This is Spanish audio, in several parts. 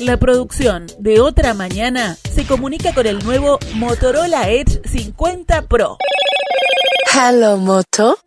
La producción de Otra Mañana se comunica con el nuevo Motorola Edge 50 Pro. Hello, Moto.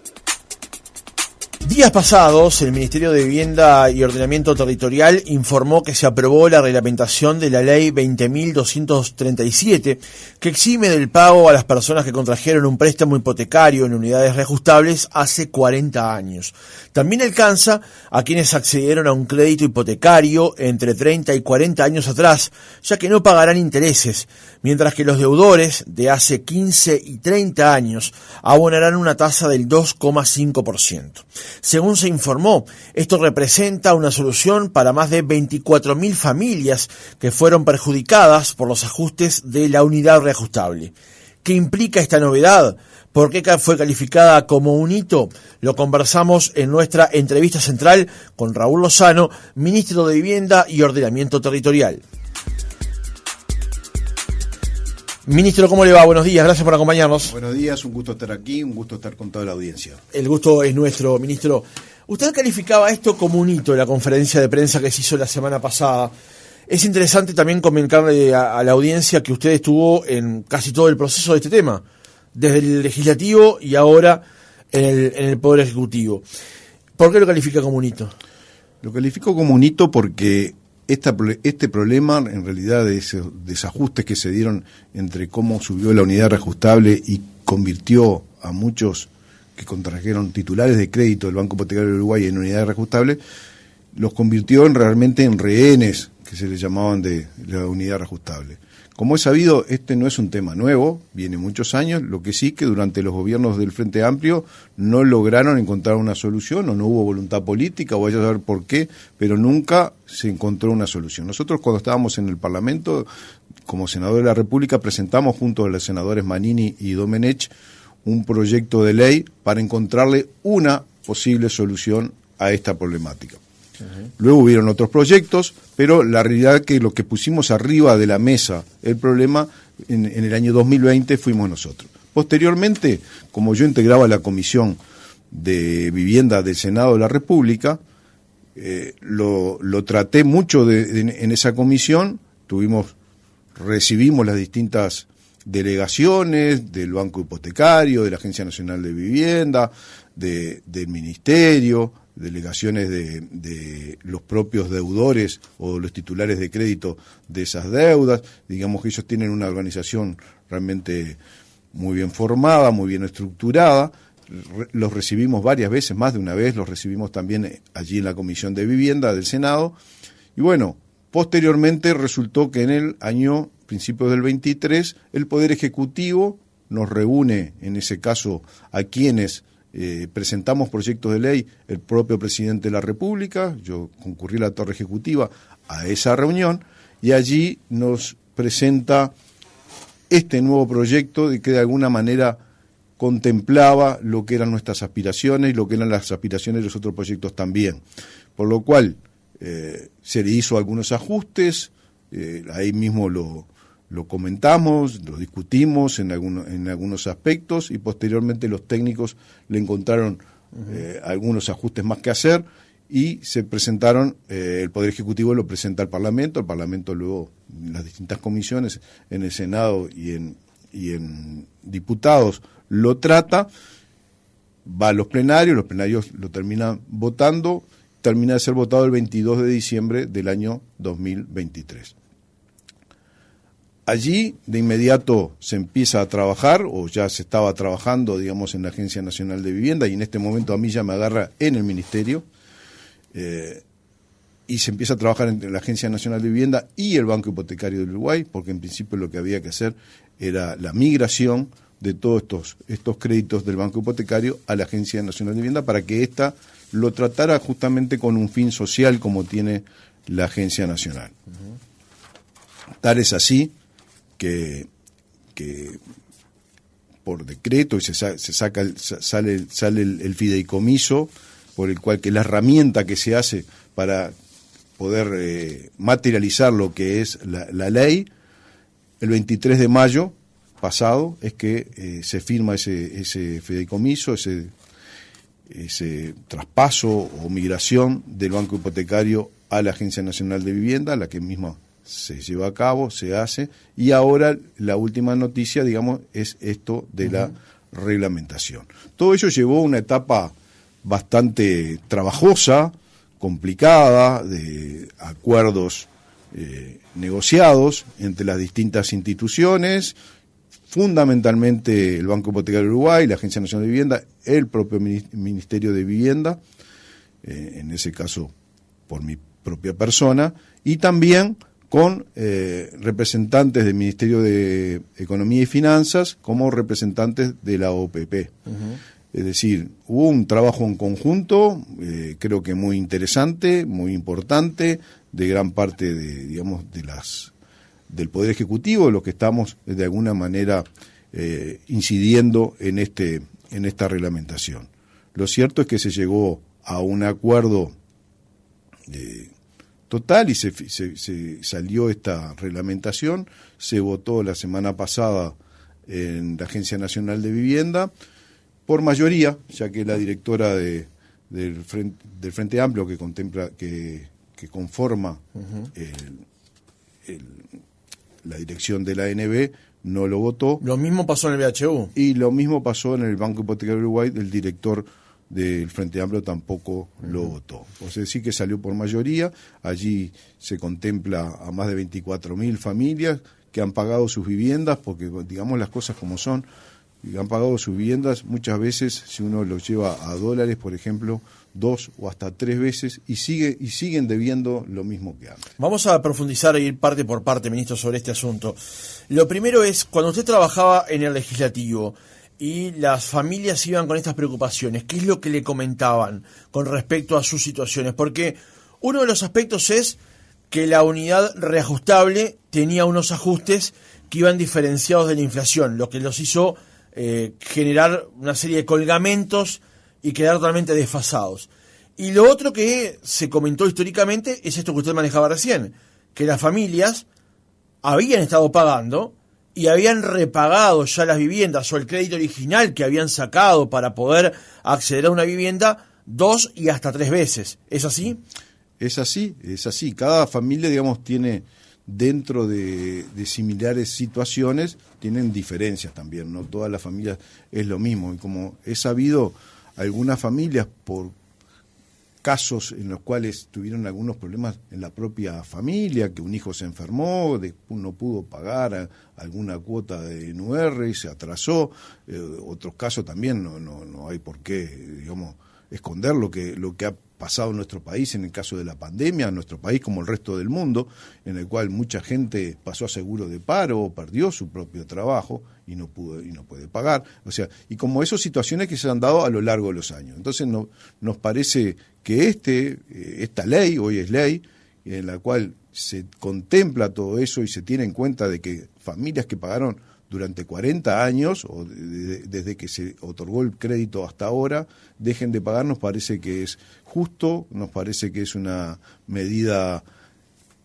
Días pasados, el Ministerio de Vivienda y Ordenamiento Territorial informó que se aprobó la reglamentación de la Ley 20.237, que exime del pago a las personas que contrajeron un préstamo hipotecario en unidades reajustables hace 40 años. También alcanza a quienes accedieron a un crédito hipotecario entre 30 y 40 años atrás, ya que no pagarán intereses, mientras que los deudores de hace 15 y 30 años abonarán una tasa del 2,5%. Según se informó, esto representa una solución para más de 24.000 familias que fueron perjudicadas por los ajustes de la unidad reajustable. ¿Qué implica esta novedad? ¿Por qué fue calificada como un hito? Lo conversamos en nuestra entrevista central con Raúl Lozano, ministro de Vivienda y Ordenamiento Territorial. Ministro, ¿cómo le va? Buenos días, gracias por acompañarnos. Buenos días, un gusto estar aquí, un gusto estar con toda la audiencia. El gusto es nuestro, ministro. Usted calificaba esto como un hito en la conferencia de prensa que se hizo la semana pasada. Es interesante también comentarle a la audiencia que usted estuvo en casi todo el proceso de este tema, desde el legislativo y ahora en el Poder Ejecutivo. ¿Por qué lo califica como un hito? Lo califico como un hito porque este problema, en realidad, de esos desajustes que se dieron entre cómo subió la unidad reajustable y convirtió a muchos que contrajeron titulares de crédito del Banco Hipotecario de Uruguay en unidades reajustables, los convirtió realmente en rehenes, que se les llamaban de la unidad reajustable. Como es sabido, este no es un tema nuevo, viene muchos años, lo que sí que durante los gobiernos del Frente Amplio no lograron encontrar una solución, o no hubo voluntad política, o vaya a saber por qué, pero nunca se encontró una solución. Nosotros, cuando estábamos en el Parlamento, como senador de la República, presentamos junto a los senadores Manini y Domenech un proyecto de ley para encontrarle una posible solución a esta problemática. Luego hubieron otros proyectos, pero la realidad es que lo que pusimos arriba de la mesa, el problema, en el año 2020 fuimos nosotros. Posteriormente, como yo integraba la Comisión de Vivienda del Senado de la República, lo traté mucho en esa comisión, recibimos las distintas delegaciones del Banco Hipotecario, de la Agencia Nacional de Vivienda, del Ministerio, delegaciones de los propios deudores o los titulares de crédito de esas deudas. Digamos que ellos tienen una organización realmente muy bien formada, muy bien estructurada. Los recibimos varias veces, más de una vez, los recibimos también allí en la Comisión de Vivienda del Senado. Y bueno, posteriormente resultó que en el año principios del 23, el Poder Ejecutivo nos reúne, en ese caso, a quienes presentamos proyectos de ley, el propio presidente de la República, yo concurrí a la Torre Ejecutiva a esa reunión, y allí nos presenta este nuevo proyecto de que de alguna manera contemplaba lo que eran nuestras aspiraciones y lo que eran las aspiraciones de los otros proyectos también. Por lo cual se le hizo algunos ajustes, ahí mismo lo comentamos, lo discutimos en algunos aspectos, y posteriormente los técnicos le encontraron algunos ajustes más que hacer y se presentaron, el Poder Ejecutivo lo presenta al Parlamento, el Parlamento luego en las distintas comisiones, en el Senado y en diputados lo trata, va a los plenarios lo terminan votando, termina de ser votado el 22 de diciembre del año 2023. Allí de inmediato se empieza a trabajar, o ya se estaba trabajando, digamos, en la Agencia Nacional de Vivienda, y en este momento a mí ya me agarra en el Ministerio, y se empieza a trabajar entre la Agencia Nacional de Vivienda y el Banco Hipotecario del Uruguay, porque en principio lo que había que hacer era la migración de todos estos créditos del Banco Hipotecario a la Agencia Nacional de Vivienda, para que ésta lo tratara justamente con un fin social como tiene la Agencia Nacional. Tal es así que por decreto sale el fideicomiso, por el cual, que es la herramienta que se hace para poder materializar lo que es la ley. El 23 de mayo pasado es que se firma ese fideicomiso, ese traspaso o migración del Banco Hipotecario a la Agencia Nacional de Vivienda, la que misma se lleva a cabo, se hace, y ahora la última noticia, digamos, es esto de la reglamentación. Todo ello llevó a una etapa bastante trabajosa, complicada, de acuerdos negociados entre las distintas instituciones, fundamentalmente el Banco Hipotecario de Uruguay, la Agencia Nacional de Vivienda, el propio Ministerio de Vivienda, en ese caso por mi propia persona, y también con representantes del Ministerio de Economía y Finanzas como representantes de la OPP. Es decir, hubo un trabajo en conjunto, creo que muy interesante, muy importante, de gran parte de, digamos, del Poder Ejecutivo, los que estamos de alguna manera incidiendo en esta reglamentación. Lo cierto es que se llegó a un acuerdo total y se salió esta reglamentación, se votó la semana pasada en la Agencia Nacional de Vivienda por mayoría, ya que la directora del Frente Amplio que contempla que conforma la dirección de la ANB no lo votó. Lo mismo pasó en el BHU. Y lo mismo pasó en el Banco Hipotecario de Uruguay, el director del Frente Amplio tampoco lo votó. O sea, sí que salió por mayoría, allí se contempla a más de 24.000 familias que han pagado sus viviendas, porque digamos las cosas como son, y han pagado sus viviendas muchas veces, si uno los lleva a dólares, por ejemplo, 2 o hasta 3 veces, y siguen debiendo lo mismo que antes. Vamos a profundizar e ir parte por parte, ministro, sobre este asunto. Lo primero es, cuando usted trabajaba en el legislativo y las familias iban con estas preocupaciones, ¿qué es lo que le comentaban con respecto a sus situaciones? Porque uno de los aspectos es que la unidad reajustable tenía unos ajustes que iban diferenciados de la inflación, lo que los hizo generar una serie de colgamentos y quedar totalmente desfasados. Y lo otro que se comentó históricamente es esto que usted manejaba recién, que las familias habían estado pagando y habían repagado ya las viviendas o el crédito original que habían sacado para poder acceder a una vivienda 2 y hasta 3 veces. ¿Es así? Es así. Cada familia, digamos, tiene dentro de similares situaciones, tienen diferencias también, no todas las familias es lo mismo. Y como he sabido, algunas familias por casos en los cuales tuvieron algunos problemas en la propia familia, que un hijo se enfermó, no pudo pagar alguna cuota de NUR y se atrasó, otros casos también no hay por qué, digamos, esconder lo que ha pasado en nuestro país en el caso de la pandemia, en nuestro país como el resto del mundo, en el cual mucha gente pasó a seguro de paro, perdió su propio trabajo y no puede pagar. O sea, y como esas situaciones que se han dado a lo largo de los años. Entonces nos parece que esta ley, hoy es ley, en la cual se contempla todo eso y se tiene en cuenta de que familias que pagaron durante 40 años, o desde que se otorgó el crédito hasta ahora, dejen de pagar, nos parece que es justo, nos parece que es una medida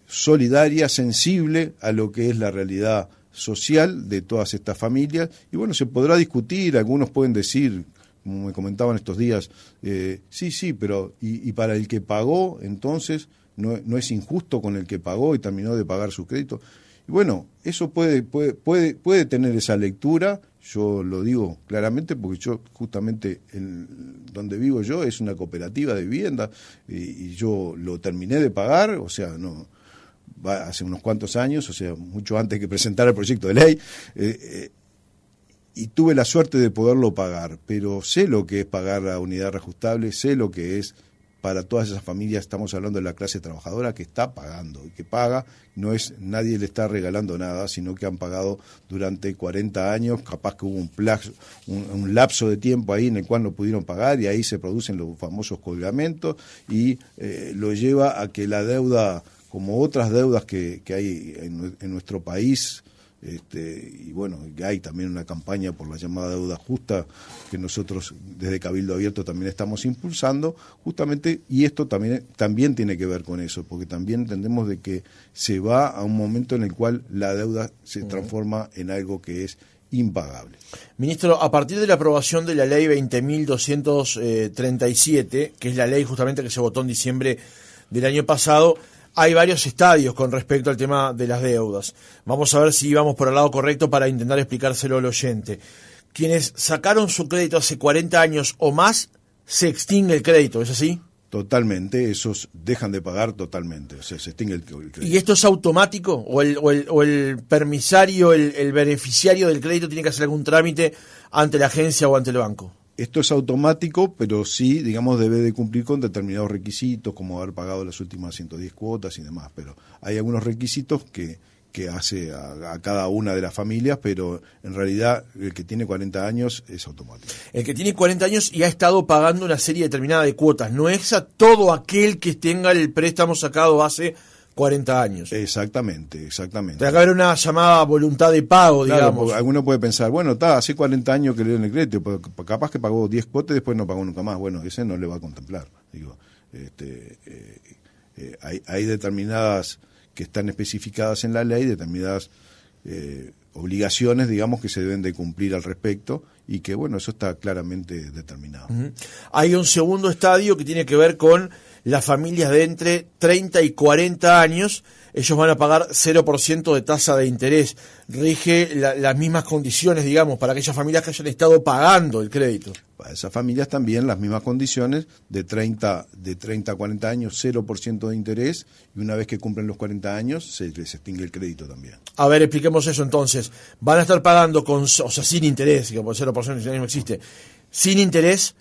solidaria, sensible a lo que es la realidad social de todas estas familias. Y bueno, se podrá discutir, algunos pueden decir, como me comentaban estos días, sí, pero y para el que pagó, entonces, no es injusto con el que pagó y terminó de pagar su crédito. Y bueno, eso puede tener esa lectura, yo lo digo claramente porque yo justamente donde vivo yo es una cooperativa de vivienda y yo lo terminé de pagar, o sea, hace unos cuantos años, o sea, mucho antes que presentara el proyecto de ley, y tuve la suerte de poderlo pagar, pero sé lo que es pagar la unidad reajustable, sé lo que es para todas esas familias. Estamos hablando de la clase trabajadora que está pagando y que paga, nadie le está regalando nada, sino que han pagado durante 40 años, capaz que hubo un lapso de tiempo ahí en el cual no pudieron pagar y ahí se producen los famosos colgamentos y lo lleva a que la deuda, como otras deudas que hay en nuestro país, y bueno, hay también una campaña por la llamada deuda justa que nosotros desde Cabildo Abierto también estamos impulsando justamente, y esto también tiene que ver con eso, porque también entendemos de que se va a un momento en el cual la deuda se transforma en algo que es impagable. Ministro, a partir de la aprobación de la ley 20.237, que es la ley justamente que se votó en diciembre del año pasado, hay varios estadios con respecto al tema de las deudas. Vamos a ver si vamos por el lado correcto para intentar explicárselo al oyente. Quienes sacaron su crédito hace 40 años o más, se extingue el crédito, ¿es así? Totalmente, esos dejan de pagar totalmente, o sea, se extingue el crédito. ¿Y esto es automático? ¿O el permisario, el beneficiario del crédito tiene que hacer algún trámite ante la agencia o ante el banco? Esto es automático, pero sí, digamos, debe de cumplir con determinados requisitos, como haber pagado las últimas 110 cuotas y demás, pero hay algunos requisitos que hace a cada una de las familias, pero en realidad el que tiene 40 años es automático. El que tiene 40 años y ha estado pagando una serie determinada de cuotas, no es a todo aquel que tenga el préstamo sacado hace 40 años. Exactamente. Tiene que haber una llamada voluntad de pago, digamos. Claro, alguno puede pensar, bueno, hace 40 años que le dieron el crédito, pero capaz que pagó 10 cuotas y después no pagó nunca más. Bueno, ese no le va a contemplar. Digo, hay determinadas que están especificadas en la ley, determinadas obligaciones, digamos, que se deben de cumplir al respecto y que, bueno, eso está claramente determinado. Uh-huh. Hay un segundo estadio que tiene que ver con las familias de entre 30 y 40 años. Ellos van a pagar 0% de tasa de interés. Rige las mismas condiciones, digamos, para aquellas familias que hayan estado pagando el crédito. Para esas familias también las mismas condiciones, de 30 a 40 años, 0% de interés, y una vez que cumplen los 40 años, se les extingue el crédito también. A ver, expliquemos eso entonces. Van a estar pagando sin interés, que por 0% de interés no existe, sin interés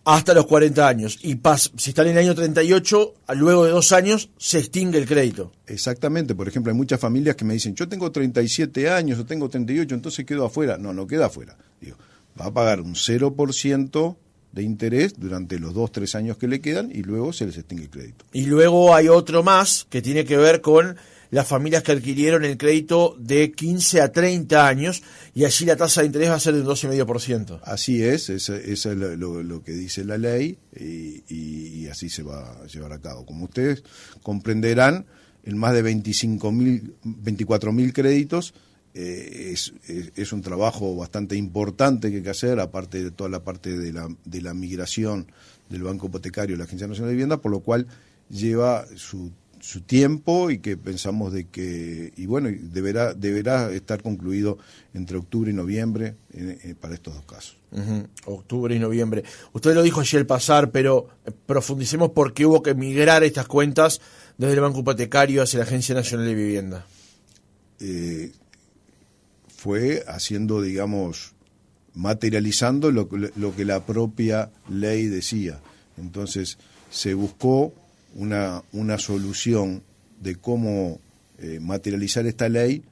hasta los 40 años. Y si están en el año 38, luego de 2 años, se extingue el crédito. Exactamente. Por ejemplo, hay muchas familias que me dicen, yo tengo 37 años o tengo 38, entonces quedo afuera. No queda afuera. Digo, va a pagar un 0% de interés durante los 2-3 años que le quedan y luego se les extingue el crédito. Y luego hay otro más que tiene que ver con las familias que adquirieron el crédito de 15 a 30 años y allí la tasa de interés va a ser de un 2,5%. Así es, eso es lo que dice la ley y así se va a llevar a cabo. Como ustedes comprenderán, en más de 24.000 créditos es un trabajo bastante importante que hay que hacer, aparte de toda la parte de la migración del Banco Hipotecario y la Agencia Nacional de Vivienda, por lo cual lleva su tiempo y que pensamos de que deberá estar concluido entre octubre y noviembre para estos dos casos. Uh-huh. Octubre y noviembre. Usted lo dijo ayer al pasar, pero profundicemos por qué hubo que migrar estas cuentas desde el Banco Hipotecario hacia la Agencia Nacional de Vivienda. Fue haciendo, digamos, materializando lo que la propia ley decía. Entonces se buscó una solución de cómo materializar esta ley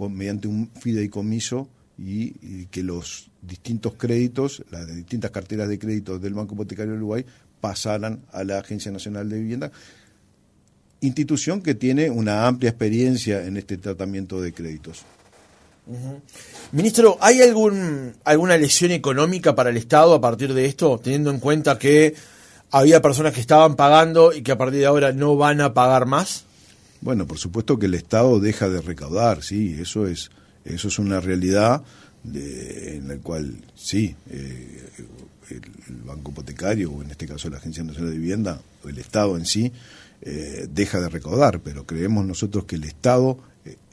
mediante un fideicomiso y que los distintos créditos, las distintas carteras de créditos del Banco Hipotecario de Uruguay pasaran a la Agencia Nacional de Vivienda, institución que tiene una amplia experiencia en este tratamiento de créditos. Uh-huh. Ministro, ¿hay alguna lesión económica para el Estado a partir de esto, teniendo en cuenta que había personas que estaban pagando y que a partir de ahora no van a pagar más? Bueno, por supuesto que el Estado deja de recaudar, sí, eso es una realidad en la cual sí, el Banco Hipotecario, o en este caso la Agencia Nacional de Vivienda, o el Estado en sí, deja de recaudar, pero creemos nosotros que el Estado,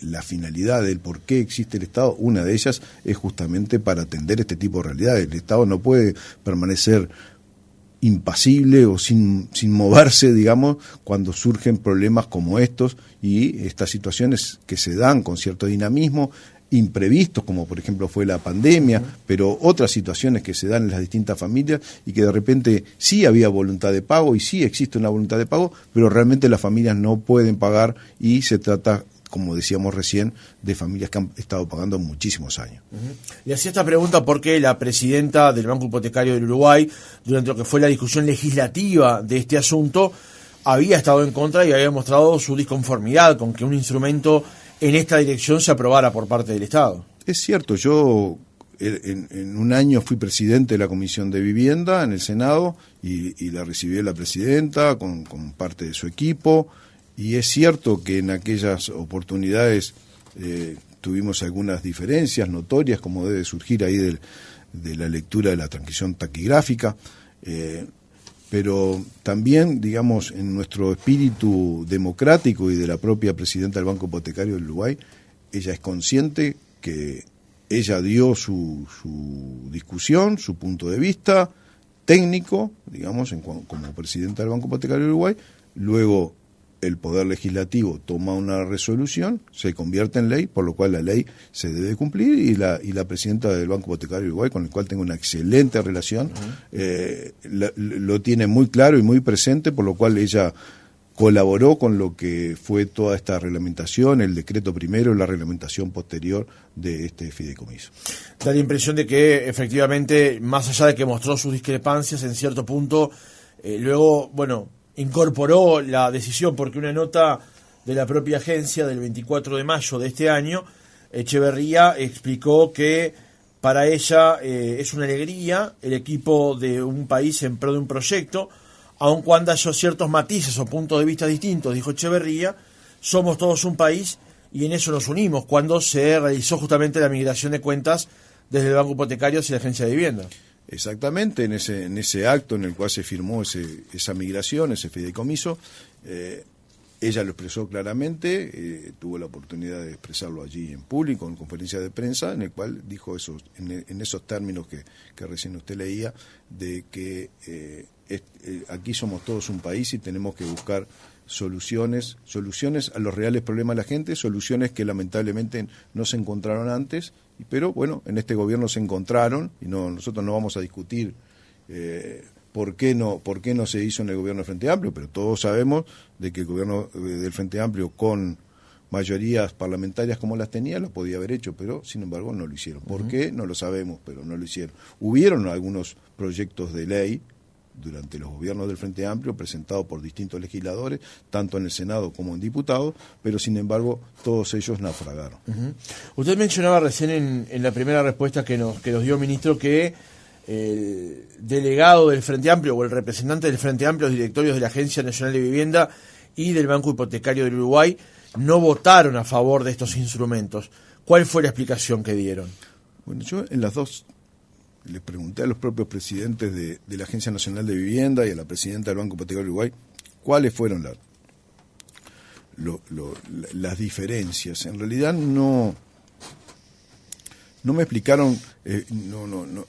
la finalidad del por qué existe el Estado, una de ellas es justamente para atender este tipo de realidades. El Estado no puede permanecer impasible o sin moverse, digamos, cuando surgen problemas como estos y estas situaciones que se dan con cierto dinamismo, imprevistos, como por ejemplo fue la pandemia, pero otras situaciones que se dan en las distintas familias y que de repente sí había voluntad de pago y sí existe una voluntad de pago, pero realmente las familias no pueden pagar y se trata, como decíamos recién, de familias que han estado pagando muchísimos años. Uh-huh. Le hacía esta pregunta porque la presidenta del Banco Hipotecario del Uruguay, durante lo que fue la discusión legislativa de este asunto, había estado en contra y había mostrado su disconformidad con que un instrumento en esta dirección se aprobara por parte del Estado. Es cierto, yo en un año fui presidente de la Comisión de Vivienda en el Senado y la recibió la presidenta con parte de su equipo. Y es cierto que en aquellas oportunidades tuvimos algunas diferencias notorias, como debe surgir ahí de la lectura de la transcripción taquigráfica. pero también, digamos, en nuestro espíritu democrático y de la propia presidenta del Banco Hipotecario del Uruguay, ella es consciente que ella dio su discusión, su punto de vista técnico, digamos, como presidenta del Banco Hipotecario del Uruguay. Luego el Poder Legislativo toma una resolución, se convierte en ley, por lo cual la ley se debe cumplir, y la presidenta del Banco Hipotecario del Uruguay, con el cual tengo una excelente relación, lo tiene muy claro y muy presente, por lo cual ella colaboró con lo que fue toda esta reglamentación, el decreto primero y la reglamentación posterior de este fideicomiso. Da la impresión de que efectivamente, más allá de que mostró sus discrepancias en cierto punto, luego, incorporó la decisión, porque una nota de la propia agencia del 24 de mayo de este año, Echeverría explicó que para ella es una alegría el equipo de un país en pro de un proyecto, aun cuando haya ciertos matices o puntos de vista distintos, dijo Echeverría, somos todos un país y en eso nos unimos, cuando se realizó justamente la migración de cuentas desde el Banco Hipotecario hacia la Agencia de Vivienda. Exactamente, en ese acto en el cual se firmó esa migración, ese fideicomiso, ella lo expresó claramente, tuvo la oportunidad de expresarlo allí en público, en conferencia de prensa, en el cual dijo eso, en esos términos que recién usted leía, de que aquí somos todos un país y tenemos que buscar soluciones a los reales problemas de la gente, soluciones que lamentablemente no se encontraron antes, pero bueno, en este gobierno se encontraron, y nosotros no vamos a discutir por qué no se hizo en el gobierno del Frente Amplio, pero todos sabemos de que el gobierno del Frente Amplio, con mayorías parlamentarias como las tenía, lo podía haber hecho, pero sin embargo no lo hicieron. ¿Por qué? No lo sabemos, pero no lo hicieron. Hubieron algunos proyectos de ley durante los gobiernos del Frente Amplio, presentados por distintos legisladores, tanto en el Senado como en diputados, pero sin embargo todos ellos naufragaron. Usted mencionaba recién en la primera respuesta que nos dio, ministro, que el delegado del Frente Amplio o el representante del Frente Amplio, los directorios de la Agencia Nacional de Vivienda y del Banco Hipotecario del Uruguay no votaron a favor de estos instrumentos. ¿Cuál fue la explicación que dieron? Bueno, yo en las dos les pregunté a los propios presidentes de la Agencia Nacional de Vivienda y a la presidenta del Banco Hipotecario del Uruguay cuáles fueron las diferencias. En realidad no me explicaron,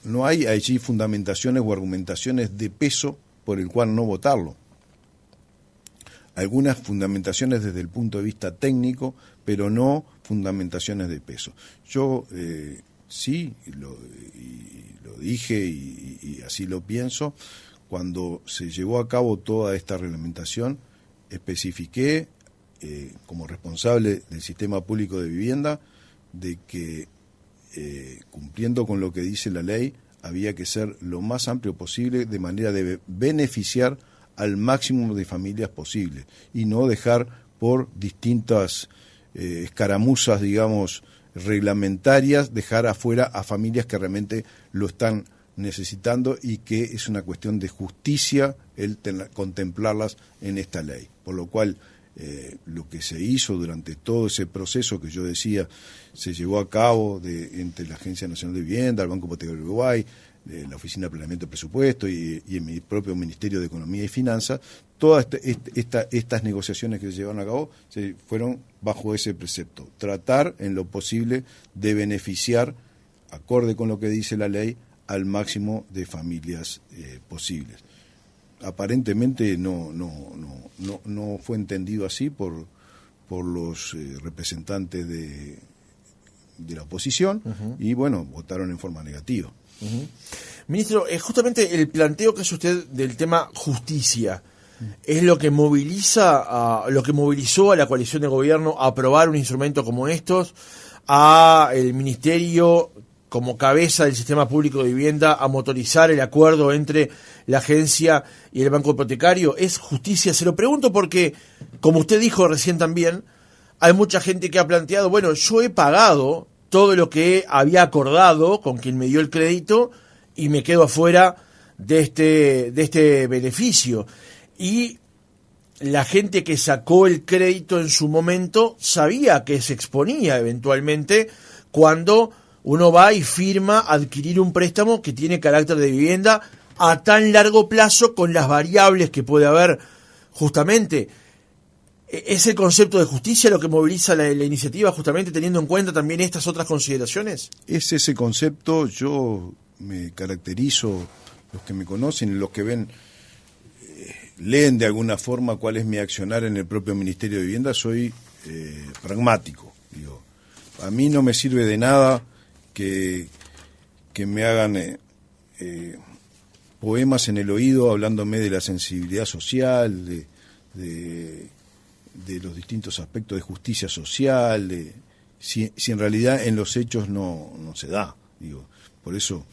no hay allí fundamentaciones o argumentaciones de peso por el cual no votarlo. Algunas fundamentaciones desde el punto de vista técnico, pero no fundamentaciones de peso. Yo sí, lo dije y así lo pienso, cuando se llevó a cabo toda esta reglamentación, especifiqué como responsable del sistema público de vivienda de que cumpliendo con lo que dice la ley, había que ser lo más amplio posible de manera de beneficiar al máximo de familias posible y no dejar por distintas escaramuzas, digamos, reglamentarias, dejar afuera a familias que realmente lo están necesitando y que es una cuestión de justicia el contemplarlas en esta ley. Por lo cual, lo que se hizo durante todo ese proceso que yo decía se llevó a cabo entre la Agencia Nacional de Vivienda, el Banco Hipotecario del Uruguay, la Oficina de Planeamiento y Presupuesto y en mi propio Ministerio de Economía y Finanzas, todas estas negociaciones que se llevaron a cabo se fueron bajo ese precepto, tratar en lo posible de beneficiar, acorde con lo que dice la ley, al máximo de familias posibles. Aparentemente no fue entendido así por los representantes de la oposición. Uh-huh. Y bueno, votaron en forma negativa. Uh-huh. Ministro, justamente el planteo que hace usted del tema justicia es lo que movilizó a la coalición de gobierno a aprobar un instrumento como estos, a el ministerio como cabeza del sistema público de vivienda a motorizar el acuerdo entre la agencia y el banco hipotecario. ¿Es justicia? Se lo pregunto porque, como usted dijo recién también, hay mucha gente que ha planteado, bueno, yo he pagado todo lo que había acordado con quien me dio el crédito y me quedo afuera de este beneficio. Y la gente que sacó el crédito en su momento sabía que se exponía eventualmente cuando uno va y firma adquirir un préstamo que tiene carácter de vivienda, a tan largo plazo con las variables que puede haber justamente. ¿Es el concepto de justicia lo que moviliza la iniciativa, justamente teniendo en cuenta también estas otras consideraciones? Es ese concepto. Yo me caracterizo, los que me conocen, los que ven, leen de alguna forma cuál es mi accionar en el propio Ministerio de Vivienda, soy pragmático. Digo, a mí no me sirve de nada que me hagan poemas en el oído hablándome de la sensibilidad social, de los distintos aspectos de justicia social, si en realidad en los hechos no se da. Digo, por eso,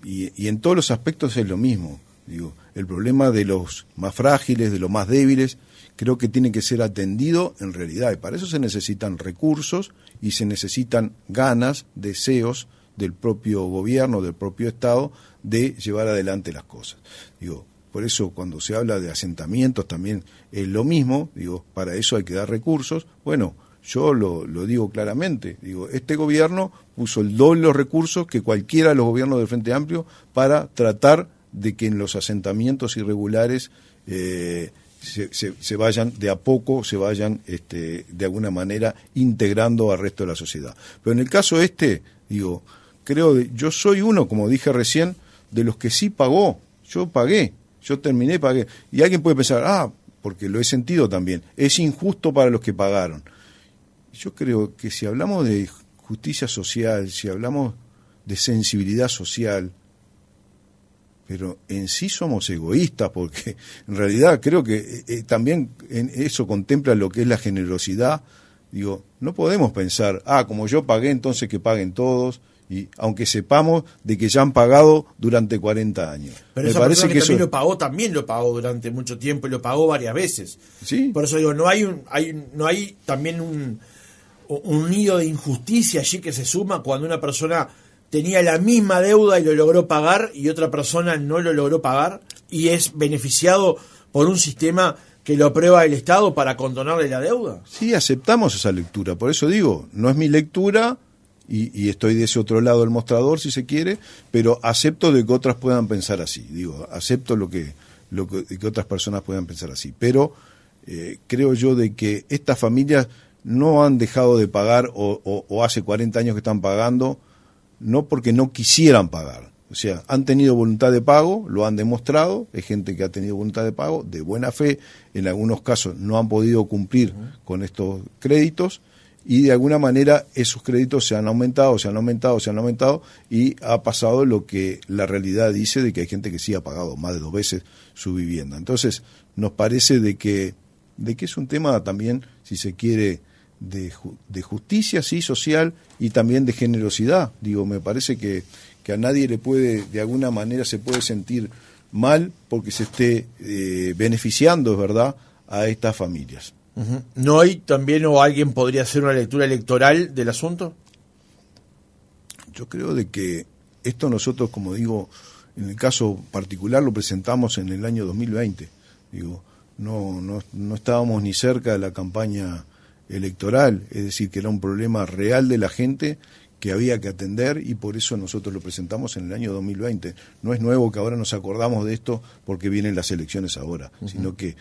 y en todos los aspectos es lo mismo. Digo, el problema de los más frágiles, de los más débiles, creo que tiene que ser atendido en realidad, y para eso se necesitan recursos y se necesitan ganas, deseos del propio gobierno, del propio Estado, de llevar adelante las cosas. Digo, por eso cuando se habla de asentamientos también es lo mismo. Digo, para eso hay que dar recursos. Bueno, yo lo digo claramente. Digo, este gobierno puso el doble de los recursos que cualquiera de los gobiernos del Frente Amplio para tratar de que en los asentamientos irregulares se vayan de a poco, se vayan de alguna manera integrando al resto de la sociedad. Pero en el caso digo, yo soy uno, como dije recién, de los que sí pagó. Yo pagué, yo terminé, pagué. Y alguien puede pensar, porque lo he sentido también, es injusto para los que pagaron. Yo creo que si hablamos de justicia social, si hablamos de sensibilidad social, pero en sí somos egoístas, porque en realidad creo que también eso contempla lo que es la generosidad. Digo, no podemos pensar, como yo pagué, entonces que paguen todos, y aunque sepamos de que ya han pagado durante 40 años. Pero esa persona que también lo pagó durante mucho tiempo y lo pagó varias veces. ¿Sí? Por eso digo, no hay también un nido de injusticia allí que se suma cuando una persona tenía la misma deuda y lo logró pagar y otra persona no lo logró pagar y es beneficiado por un sistema que lo aprueba el Estado para condonarle la deuda. Sí, aceptamos esa lectura. Por eso digo, no es mi lectura y estoy de ese otro lado del mostrador, si se quiere, pero acepto de que otras puedan pensar así. Digo, acepto lo que otras personas puedan pensar así. Pero creo yo de que estas familias no han dejado de pagar o hace 40 años que están pagando, no porque no quisieran pagar. O sea, han tenido voluntad de pago, lo han demostrado, es gente que ha tenido voluntad de pago, de buena fe, en algunos casos no han podido cumplir con estos créditos, y de alguna manera esos créditos se han aumentado, y ha pasado lo que la realidad dice de que hay gente que sí ha pagado más de 2 veces su vivienda. Entonces, nos parece de que es un tema también, si se quiere, de justicia, sí, social, y también de generosidad. Digo, me parece que a nadie le puede, de alguna manera se puede sentir mal porque se esté beneficiando, es verdad, a estas familias. Uh-huh. ¿No hay también, o alguien podría hacer una lectura electoral del asunto? Yo creo de que esto nosotros, como digo, en el caso particular lo presentamos en el año 2020. Digo, no estábamos ni cerca de la campaña electoral, es decir, que era un problema real de la gente que había que atender, y por eso nosotros lo presentamos en el año 2020. No es nuevo que ahora nos acordamos de esto porque vienen las elecciones ahora, sino que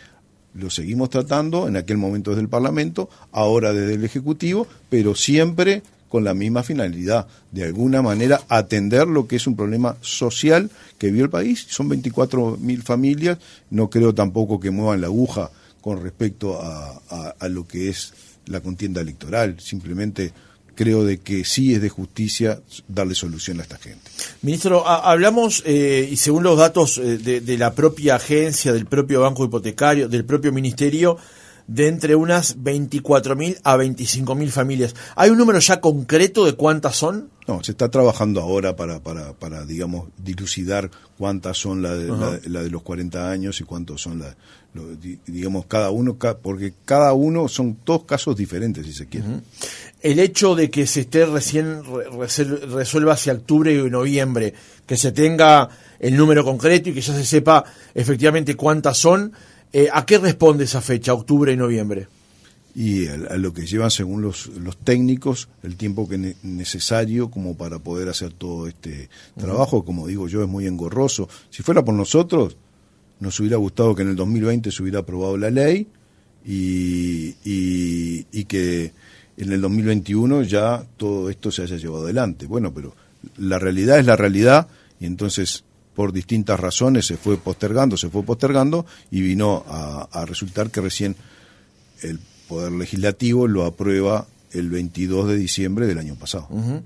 lo seguimos tratando en aquel momento desde el Parlamento, ahora desde el Ejecutivo, pero siempre con la misma finalidad, de alguna manera atender lo que es un problema social que vive el país. Son 24.000 familias, no creo tampoco que muevan la aguja con respecto a lo que es la contienda electoral. Simplemente creo de que sí es de justicia darle solución a esta gente. Ministro, hablamos, y según los datos de la propia agencia, del propio banco hipotecario, del propio ministerio, de entre unas 24.000 a 25.000 familias. ¿Hay un número ya concreto de cuántas son? No, se está trabajando ahora para digamos, dilucidar cuántas son la de los 40 años y cuántos son digamos, cada uno, porque cada uno son 2 casos diferentes, si se quiere. Uh-huh. El hecho de que se esté recién resuelva hacia octubre y noviembre, que se tenga el número concreto y que ya se sepa efectivamente cuántas son, ¿a qué responde esa fecha, octubre y noviembre? y a lo que llevan, según los técnicos, el tiempo que necesario como para poder hacer todo este trabajo. Como digo yo, es muy engorroso. Si fuera por nosotros, nos hubiera gustado que en el 2020 se hubiera aprobado la ley y que en el 2021 ya todo esto se haya llevado adelante. Bueno, pero la realidad es la realidad, y entonces por distintas razones se fue postergando y vino a resultar que recién el Poder Legislativo lo aprueba el 22 de diciembre del año pasado. Uh-huh.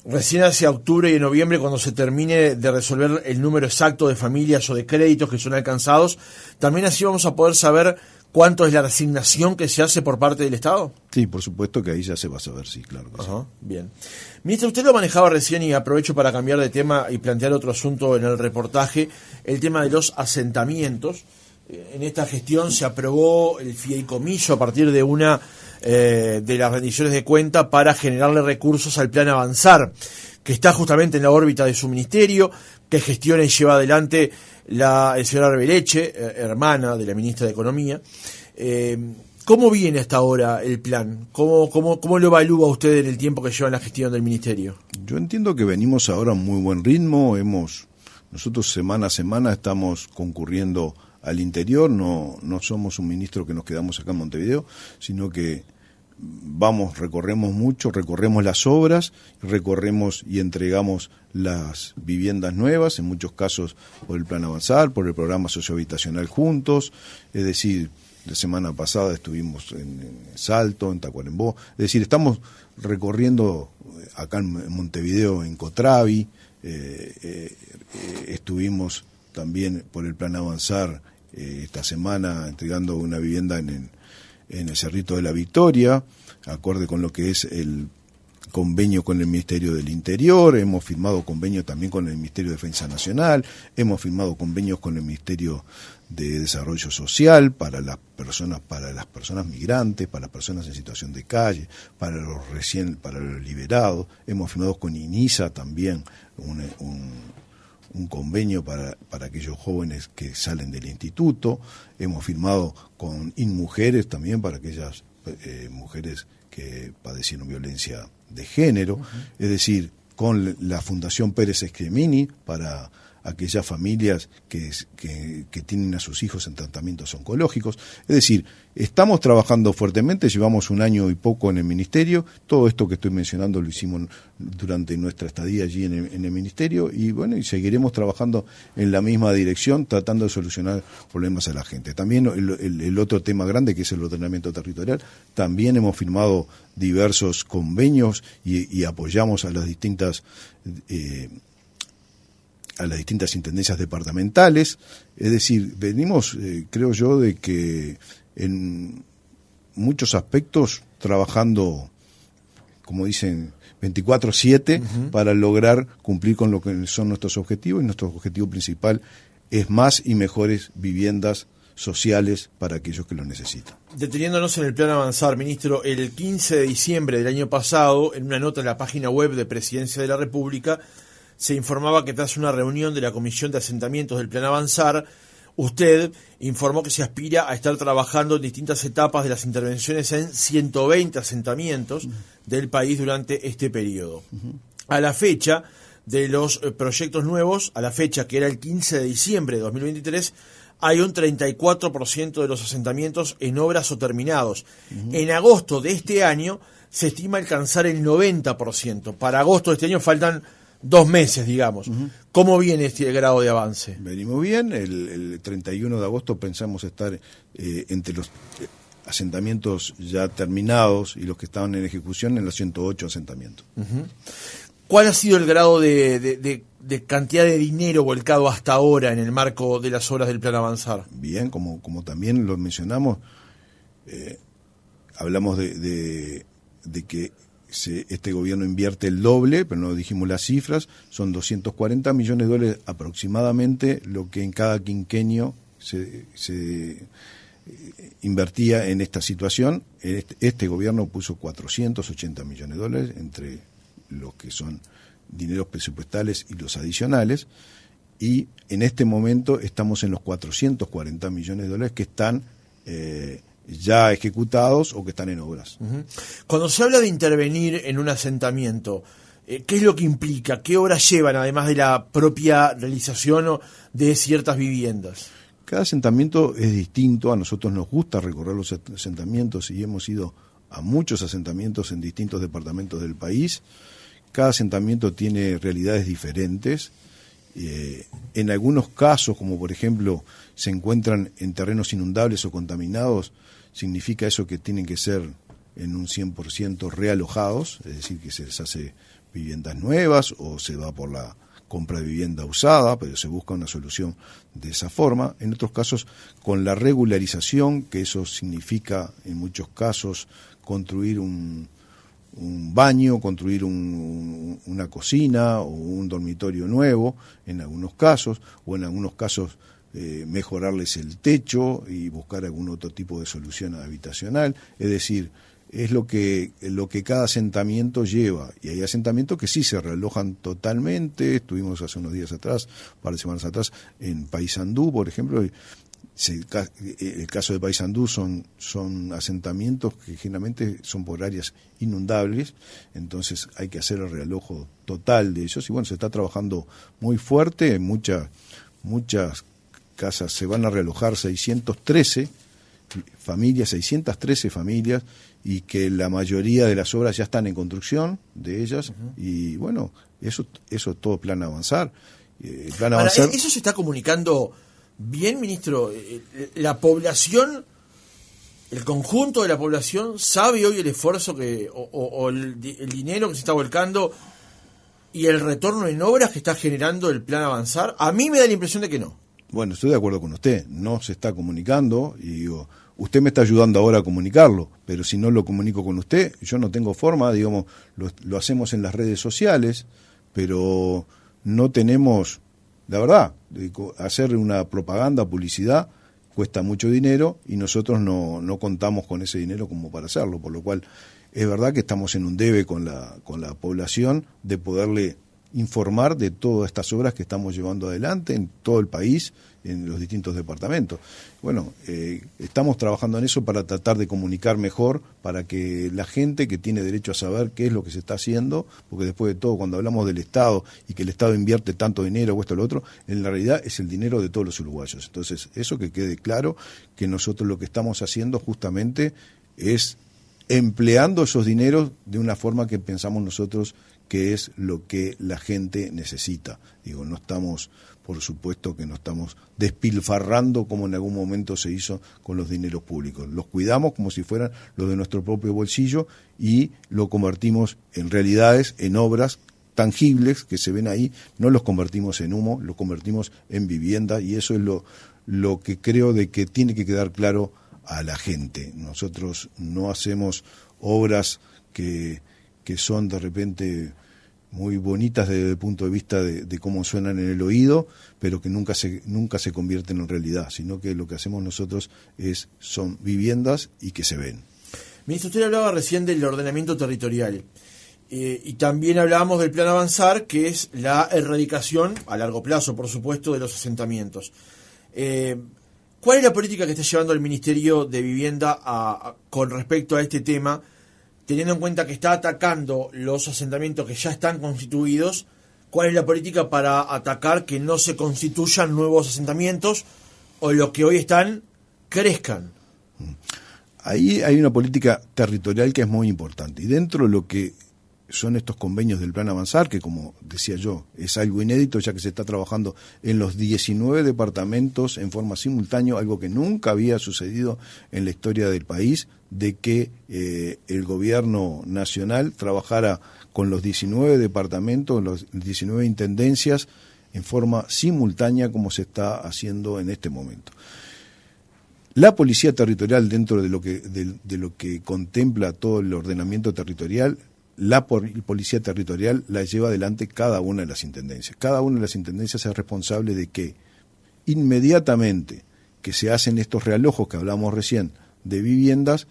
Recién hacia octubre y noviembre, cuando se termine de resolver el número exacto de familias o de créditos que son alcanzados, también así vamos a poder saber cuánto es la resignación que se hace por parte del Estado. Sí, por supuesto que ahí ya se va a saber, sí, claro que sí. Bien. Ministro, usted lo manejaba recién y aprovecho para cambiar de tema y plantear otro asunto en el reportaje, el tema de los asentamientos. En esta gestión se aprobó el fideicomiso a partir de una de las rendiciones de cuenta para generarle recursos al Plan Avanzar, que está justamente en la órbita de su ministerio, que gestiona y lleva adelante la señora Arbeleche, hermana de la ministra de Economía. ¿Cómo viene hasta ahora el plan? ¿Cómo lo evalúa usted en el tiempo que lleva en la gestión del ministerio? Yo entiendo que venimos ahora a un muy buen ritmo. Nosotros semana a semana estamos concurriendo al interior, no somos un ministro que nos quedamos acá en Montevideo, sino que recorremos mucho, recorremos las obras, recorremos y entregamos las viviendas nuevas, en muchos casos por el Plan Avanzar, por el programa sociohabitacional Juntos, es decir, la semana pasada estuvimos en Salto, en Tacuarembó, es decir, estamos recorriendo acá en Montevideo, en Cotravi, estuvimos también por el Plan Avanzar esta semana entregando una vivienda en el Cerrito de la Victoria, acorde con lo que es el convenio con el Ministerio del Interior. Hemos firmado convenio también con el Ministerio de Defensa Nacional, hemos firmado convenios con el Ministerio de Desarrollo Social para las personas migrantes, para las personas en situación de calle, para los liberados. Hemos firmado con INISA también un convenio para aquellos jóvenes que salen del instituto. Hemos firmado con InMujeres también para aquellas mujeres que padecieron violencia de género. Es decir, con la Fundación Pérez Escremini para aquellas familias que tienen a sus hijos en tratamientos oncológicos. Es decir, estamos trabajando fuertemente, llevamos un año y poco en el ministerio. Todo esto que estoy mencionando lo hicimos durante nuestra estadía allí en el ministerio, y bueno, y seguiremos trabajando en la misma dirección, tratando de solucionar problemas a la gente. También el otro tema grande, que es el ordenamiento territorial, también hemos firmado diversos convenios y apoyamos a las distintas intendencias departamentales. Es decir, venimos, creo yo, de que en muchos aspectos trabajando, como dicen, 24/7 para lograr cumplir con lo que son nuestros objetivos, y nuestro objetivo principal es más y mejores viviendas sociales para aquellos que lo necesitan. Deteniéndonos en el Plan Avanzar, ministro, el 15 de diciembre del año pasado, en una nota en la página web de Presidencia de la República, se informaba que tras una reunión de la Comisión de Asentamientos del Plan Avanzar, usted informó que se aspira a estar trabajando en distintas etapas de las intervenciones en 120 asentamientos del país durante este periodo. A la fecha de los proyectos nuevos, a la fecha que era el 15 de diciembre de 2023, hay un 34% de los asentamientos en obras o terminados. En agosto de este año se estima alcanzar el 90%. Para agosto de este año faltan 2 meses, digamos. ¿Cómo viene este grado de avance? Venimos bien. El 31 de agosto pensamos estar entre los asentamientos ya terminados y los que estaban en ejecución en los 108 asentamientos. ¿Cuál ha sido el grado de cantidad de dinero volcado hasta ahora en el marco de las obras del Plan Avanzar? Bien, como también lo mencionamos, hablamos de que este gobierno invierte el doble, pero no dijimos las cifras, son $240 millones aproximadamente lo que en cada quinquenio se invertía en esta situación. Este gobierno puso $480 millones entre los que son dineros presupuestales y los adicionales, y en este momento estamos en los $440 millones que están ya ejecutados o que están en obras. Cuando se habla de intervenir en un asentamiento, ¿qué es lo que implica? ¿Qué obras llevan, además de la propia realización de ciertas viviendas? Cada asentamiento es distinto, a nosotros nos gusta recorrer los asentamientos y hemos ido a muchos asentamientos en distintos departamentos del país. Cada asentamiento tiene realidades diferentes. En algunos casos, como por ejemplo se encuentran en terrenos inundables o contaminados, significa eso que tienen que ser en un 100% realojados, es decir, que se les hace viviendas nuevas o se va por la compra de vivienda usada, pero se busca una solución de esa forma. En otros casos, con la regularización, que eso significa en muchos casos construir un baño, construir una cocina o un dormitorio nuevo, en algunos casos, o en algunos casos mejorarles el techo y buscar algún otro tipo de solución habitacional. Es decir, es lo que cada asentamiento lleva, y hay asentamientos que sí se realojan totalmente. Estuvimos hace unos días atrás, un par de semanas atrás, en Paysandú, por ejemplo. El caso de Paysandú son asentamientos que generalmente son por áreas inundables, entonces hay que hacer el realojo total de ellos, y bueno, se está trabajando muy fuerte. En muchas casas se van a realojar 613 familias, y que la mayoría de las obras ya están en construcción de ellas. Y bueno, eso es todo plan avanzar. Ahora, ¿eso se está comunicando bien, ministro? La población, el conjunto de la población, sabe hoy el esfuerzo o el dinero que se está volcando y el retorno en obras que está generando el plan avanzar. A mí me da la impresión de que no. Bueno, estoy de acuerdo con usted, no se está comunicando, y digo, usted me está ayudando ahora a comunicarlo, pero si no lo comunico con usted, yo no tengo forma, digamos, lo hacemos en las redes sociales, pero no tenemos, la verdad, hacer una propaganda, publicidad, cuesta mucho dinero, y nosotros no contamos con ese dinero como para hacerlo, por lo cual es verdad que estamos en un debe con la población de poderle informar de todas estas obras que estamos llevando adelante en todo el país, en los distintos departamentos. Bueno, estamos trabajando en eso para tratar de comunicar mejor, para que la gente que tiene derecho a saber qué es lo que se está haciendo, porque después de todo, cuando hablamos del Estado y que el Estado invierte tanto dinero o esto o lo otro, en la realidad es el dinero de todos los uruguayos. Entonces, eso que quede claro, que nosotros lo que estamos haciendo justamente es empleando esos dineros de una forma que pensamos nosotros que es lo que la gente necesita. Digo, no estamos, por supuesto que no estamos despilfarrando como en algún momento se hizo con los dineros públicos. Los cuidamos como si fueran los de nuestro propio bolsillo y lo convertimos en realidades, en obras tangibles que se ven ahí. No los convertimos en humo, los convertimos en vivienda, y eso es lo que creo de que tiene que quedar claro a la gente. Nosotros no hacemos obras que son de repente muy bonitas desde el punto de vista de cómo suenan en el oído, pero que nunca se convierten en realidad, sino que lo que hacemos nosotros son viviendas y que se ven. Ministro, usted hablaba recién del ordenamiento territorial, y también hablábamos del plan avanzar, que es la erradicación, a largo plazo por supuesto, de los asentamientos. ¿Cuál es la política que está llevando el Ministerio de Vivienda con respecto a este tema, teniendo en cuenta que está atacando los asentamientos que ya están constituidos? ¿Cuál es la política para atacar que no se constituyan nuevos asentamientos o los que hoy están crezcan? Ahí hay una política territorial que es muy importante, y dentro de lo que son estos convenios del Plan Avanzar, que como decía yo, es algo inédito, ya que se está trabajando en los 19 departamentos en forma simultánea, algo que nunca había sucedido en la historia del país, de que el gobierno nacional trabajara con los 19 departamentos, los 19 intendencias, en forma simultánea como se está haciendo en este momento. La policía territorial, dentro de lo que contempla todo el ordenamiento territorial, la policía territorial la lleva adelante cada una de las intendencias. Cada una de las intendencias es responsable de que inmediatamente que se hacen estos realojos que hablamos recién de viviendas,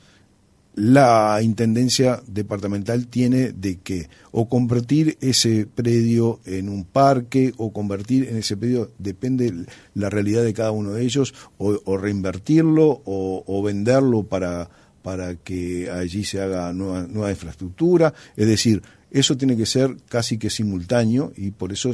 la Intendencia Departamental tiene de que o convertir ese predio en un parque o convertir en ese predio, depende la realidad de cada uno de ellos, o reinvertirlo o venderlo para que allí se haga nueva infraestructura. Es decir, eso tiene que ser casi que simultáneo y por eso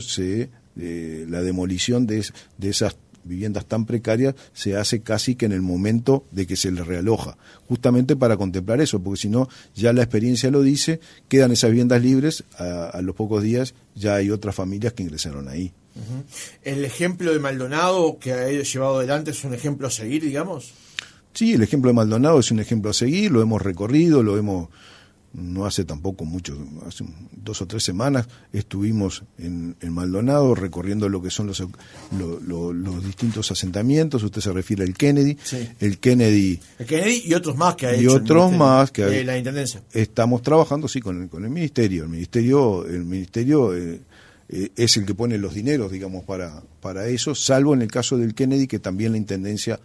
la demolición de esas viviendas tan precarias se hace casi que en el momento de que se les realoja, justamente para contemplar eso, porque si no, ya la experiencia lo dice, quedan esas viviendas libres, a los pocos días ya hay otras familias que ingresaron ahí. Uh-huh. ¿El ejemplo de Maldonado que ha llevado adelante es un ejemplo a seguir, digamos? Sí, el ejemplo de Maldonado es un ejemplo a seguir, lo hemos recorrido, no hace tampoco mucho, hace 2 o 3 semanas estuvimos en Maldonado recorriendo lo que son los distintos asentamientos. Usted se refiere al Kennedy, sí. El Kennedy y otros más que ha y hecho otros más que la Intendencia. Estamos trabajando sí con el Ministerio. El Ministerio es el que pone los dineros, digamos, para eso, salvo en el caso del Kennedy, que también la Intendencia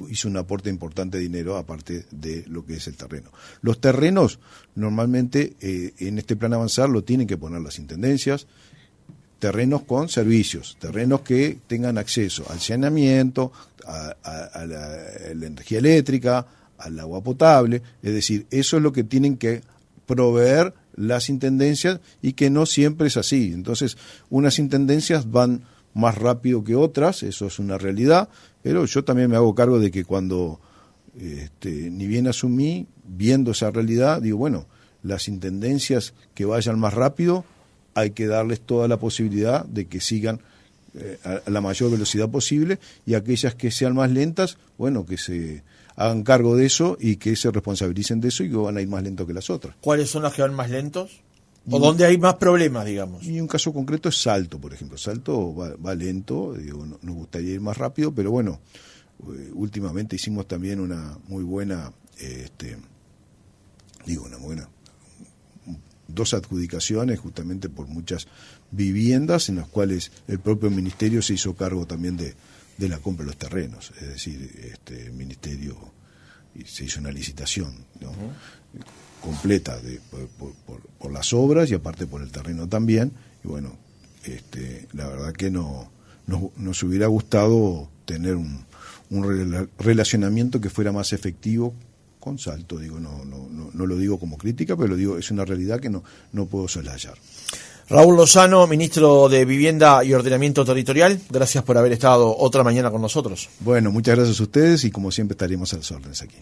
hizo un aporte importante de dinero aparte de lo que es el terreno. Los terrenos normalmente en este plan avanzar lo tienen que poner las intendencias, terrenos con servicios, terrenos que tengan acceso al saneamiento, a la energía eléctrica, al agua potable, es decir, eso es lo que tienen que proveer las intendencias y que no siempre es así. Entonces, unas intendencias van más rápido que otras, eso es una realidad, pero yo también me hago cargo de que cuando ni bien asumí, viendo esa realidad, digo, bueno, las intendencias que vayan más rápido, hay que darles toda la posibilidad de que sigan a la mayor velocidad posible, y aquellas que sean más lentas, bueno, que se hagan cargo de eso y que se responsabilicen de eso y que van a ir más lento que las otras. ¿Cuáles son las que van más lentos? ¿O dónde hay más problemas, digamos? Y un caso concreto es Salto, por ejemplo. Salto va lento, digo, nos gustaría ir más rápido, pero bueno, últimamente hicimos también una muy buena, 2 adjudicaciones justamente por muchas viviendas en las cuales el propio Ministerio se hizo cargo también de la compra de los terrenos. Es decir, el Ministerio se hizo una licitación, ¿no? Completa por las obras y aparte por el terreno también, y bueno, la verdad que nos hubiera gustado tener un relacionamiento que fuera más efectivo con Salto. Digo, no lo digo como crítica, pero lo digo, es una realidad que no puedo soslayar. Raúl Lozano, ministro de Vivienda y Ordenamiento Territorial, gracias por haber estado otra mañana con nosotros. Bueno, muchas gracias a ustedes y como siempre estaremos a las órdenes aquí.